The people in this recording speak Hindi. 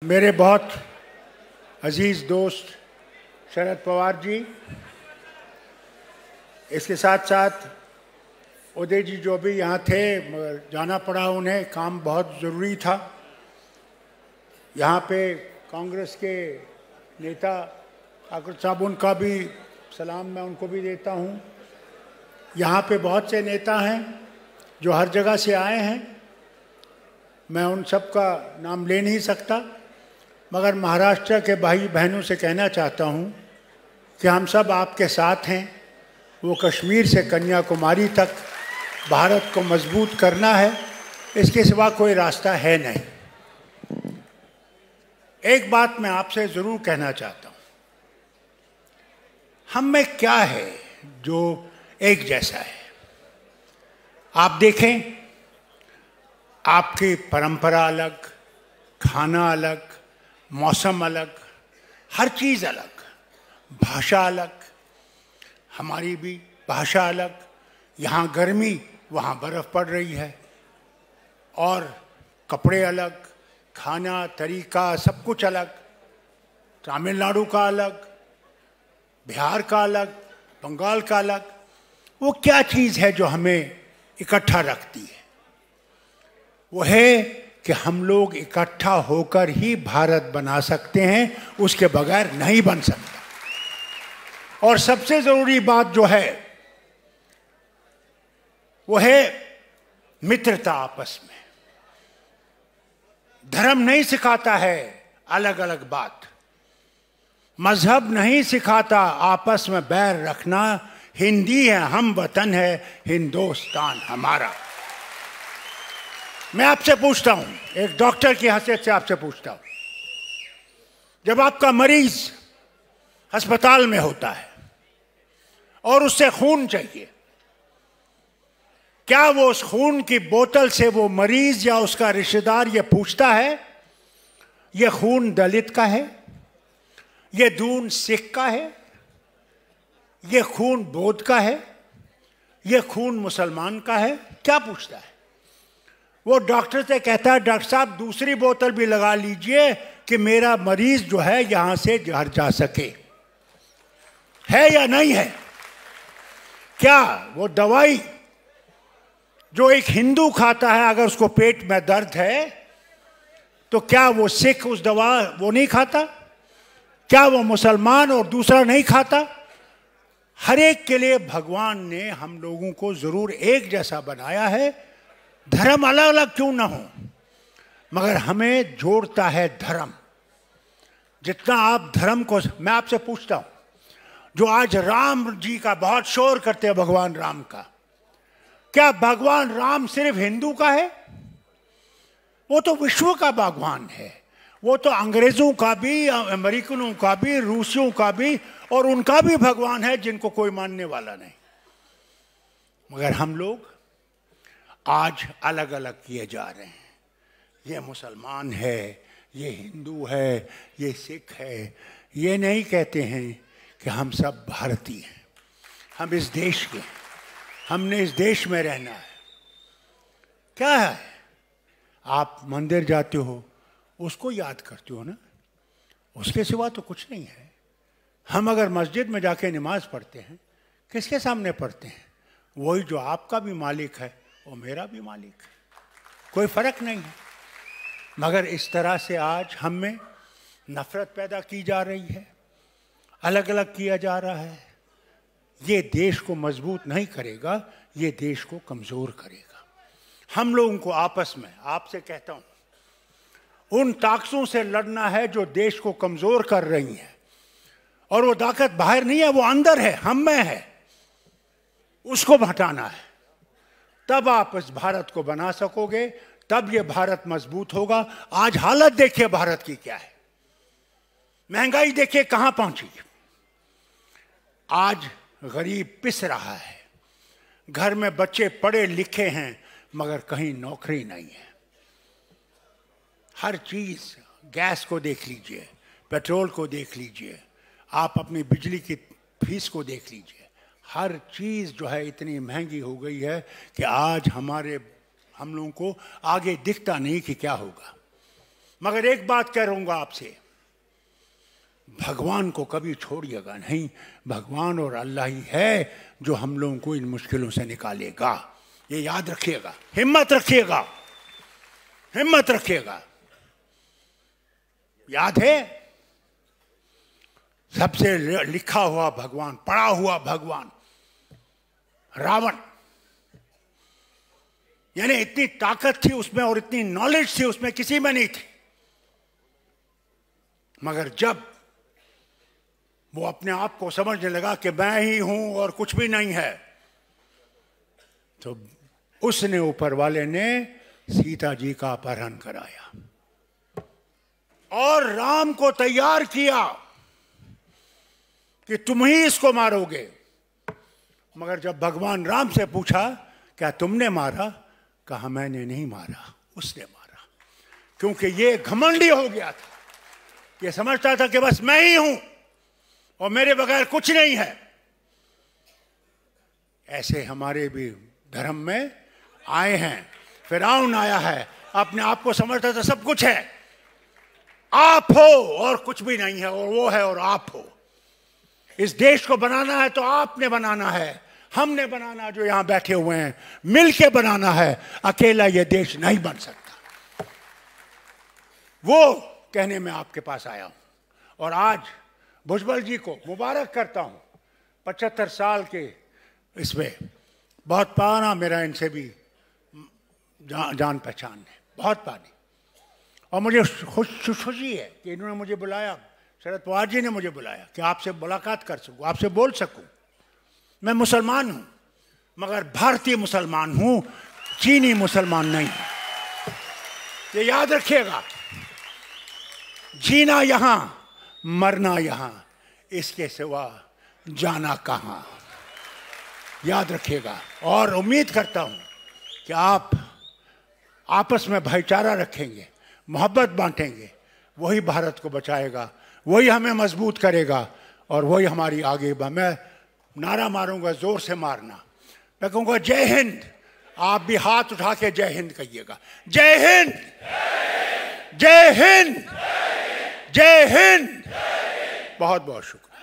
मेरे बहुत अजीज़ दोस्त शरद पवार जी, इसके साथ साथ उदय जी जो भी यहाँ थे, मगर जाना पड़ा उन्हें, काम बहुत ज़रूरी था। यहाँ पे कांग्रेस के नेता ठाकुर साहब, उनका भी सलाम मैं उनको भी देता हूँ। यहाँ पे बहुत से नेता हैं जो हर जगह से आए हैं, मैं उन सब का नाम ले नहीं सकता, मगर महाराष्ट्र के भाई बहनों से कहना चाहता हूँ कि हम सब आपके साथ हैं। वो कश्मीर से कन्याकुमारी तक भारत को मजबूत करना है, इसके सिवा कोई रास्ता है नहीं। एक बात मैं आपसे ज़रूर कहना चाहता हूँ, हम में क्या है जो एक जैसा है। आप देखें, आपकी परंपरा अलग, खाना अलग, मौसम अलग, हर चीज़ अलग, भाषा अलग, हमारी भी भाषा अलग। यहाँ गर्मी, वहाँ बर्फ़ पड़ रही है, और कपड़े अलग, खाना तरीका सब कुछ अलग। तमिलनाडु का अलग, बिहार का अलग, बंगाल का अलग। वो क्या चीज़ है जो हमें इकट्ठा रखती है? वो है कि हम लोग इकट्ठा होकर ही भारत बना सकते हैं, उसके बगैर नहीं बन सकता। और सबसे ज़रूरी बात जो है वो है मित्रता आपस में। धर्म नहीं सिखाता है अलग अलग बात, मजहब नहीं सिखाता आपस में बैर रखना। हिंदी है, हम वतन है, हिंदुस्तान हमारा। मैं आपसे पूछता हूं, एक डॉक्टर की हैसियत से आपसे पूछता हूं, जब आपका मरीज अस्पताल में होता है और उससे खून चाहिए, क्या वो उस खून की बोतल से वो मरीज या उसका रिश्तेदार ये पूछता है, ये खून दलित का है, ये खून सिख का है, ये खून बौद्ध का है, ये खून मुसलमान का है? क्या पूछता है? वो डॉक्टर से कहता है, डॉक्टर साहब दूसरी बोतल भी लगा लीजिए कि मेरा मरीज जो है यहां से घर जा सके। है या नहीं है? क्या वो दवाई जो एक हिंदू खाता है, अगर उसको पेट में दर्द है, तो क्या वो सिख उस दवा वो नहीं खाता? क्या वो मुसलमान और दूसरा नहीं खाता? हर एक के लिए भगवान ने हम लोगों को जरूर एक जैसा बनाया है। धर्म अलग अलग क्यों ना हो, मगर हमें जोड़ता है धर्म। जितना आप धर्म को, मैं आपसे पूछता हूं, जो आज राम जी का बहुत शोर करते हैं, भगवान राम का, क्या भगवान राम सिर्फ हिंदू का है? वो तो विश्व का भगवान है। वो तो अंग्रेजों का भी, अमेरिकनों का भी, रूसियों का भी, और उनका भी भगवान है जिनको कोई मानने वाला नहीं। मगर हम लोग आज अलग अलग किए जा रहे हैं। ये मुसलमान है, ये हिंदू है, ये सिख है। ये नहीं कहते हैं कि हम सब भारतीय हैं, हम इस देश के, हमने इस देश में रहना है। क्या है, आप मंदिर जाते हो, उसको याद करते हो ना, उसके सिवा तो कुछ नहीं है। हम अगर मस्जिद में जाके नमाज पढ़ते हैं, किसके सामने पढ़ते हैं? वही जो आपका भी मालिक है, वो मेरा भी मालिक है, कोई फर्क नहीं है। मगर इस तरह से आज हम में नफरत पैदा की जा रही है, अलग अलग किया जा रहा है। ये देश को मजबूत नहीं करेगा, ये देश को कमज़ोर करेगा। हम लोगों को आपस में, आपसे कहता हूँ, उन ताकतों से लड़ना है जो देश को कमज़ोर कर रही हैं। और वो ताकत बाहर नहीं है, वो अंदर है, हम में है। उसको हटाना है, तब आप इस भारत को बना सकोगे, तब ये भारत मजबूत होगा। आज हालत देखिए भारत की क्या है, महंगाई देखिए कहां पहुंची। आज गरीब पिस रहा है, घर में बच्चे पढ़े लिखे हैं मगर कहीं नौकरी नहीं है। हर चीज, गैस को देख लीजिए, पेट्रोल को देख लीजिए, आप अपनी बिजली की फीस को देख लीजिए। हर चीज़ जो है इतनी महंगी हो गई है कि आज हम लोगों को आगे दिखता नहीं कि क्या होगा। मगर एक बात कह रहूंगा आपसे, भगवान को कभी छोड़िएगा नहीं। भगवान और अल्लाह ही है जो हम लोगों को इन मुश्किलों से निकालेगा। ये याद रखिएगा, हिम्मत रखिएगा, हिम्मत रखिएगा। याद है, सबसे लिखा हुआ भगवान, पढ़ा हुआ भगवान रावण, यानी इतनी ताकत थी उसमें और इतनी नॉलेज थी उसमें, किसी में नहीं थी। मगर जब वो अपने आप को समझने लगा कि मैं ही हूं और कुछ भी नहीं है, तो उसने, ऊपर वाले ने सीता जी का अपहरण कराया और राम को तैयार किया कि तुम ही इसको मारोगे। मगर जब भगवान राम से पूछा क्या तुमने मारा, कहा मैंने नहीं मारा, उसने मारा। क्योंकि ये घमंडी हो गया था, ये समझता था कि बस मैं ही हूं और मेरे बगैर कुछ नहीं है। ऐसे हमारे भी धर्म में आए हैं। फिरौन आया है, अपने आप को समझता था सब कुछ है, आप हो और कुछ भी नहीं है, और वो है और आप हो। इस देश को बनाना है तो आपने बनाना है, हमने बनाना, जो यहां बैठे हुए हैं मिलके बनाना है। अकेला ये देश नहीं बन सकता। वो कहने में आपके पास आया हूं और आज भुजबल जी को मुबारक करता हूं। 75 साल के इसमें बहुत पुराना मेरा इनसे भी जान पहचान है, बहुत पुरानी। और मुझे खुशी है कि इन्होंने मुझे बुलाया, शरद पवार जी ने मुझे बुलाया कि आपसे मुलाकात कर सकूं, आपसे बोल सकूं। मैं मुसलमान हूं, मगर भारतीय मुसलमान हूं, चीनी मुसलमान नहीं हूं। ये याद रखिएगा। जीना यहां, मरना यहां, इसके सिवा जाना कहां। याद रखिएगा। और उम्मीद करता हूं कि आप आपस में भाईचारा रखेंगे, मोहब्बत बांटेंगे, वही भारत को बचाएगा, वही हमें मजबूत करेगा और वही हमारी आगे मैं नारा मारूंगा, जोर से मारना। मैं कहूंगा जय हिंद, आप भी हाथ उठा के जय हिंद कहिएगा। जय हिंद, जय हिंद, जय हिंद। बहुत बहुत शुक्रिया।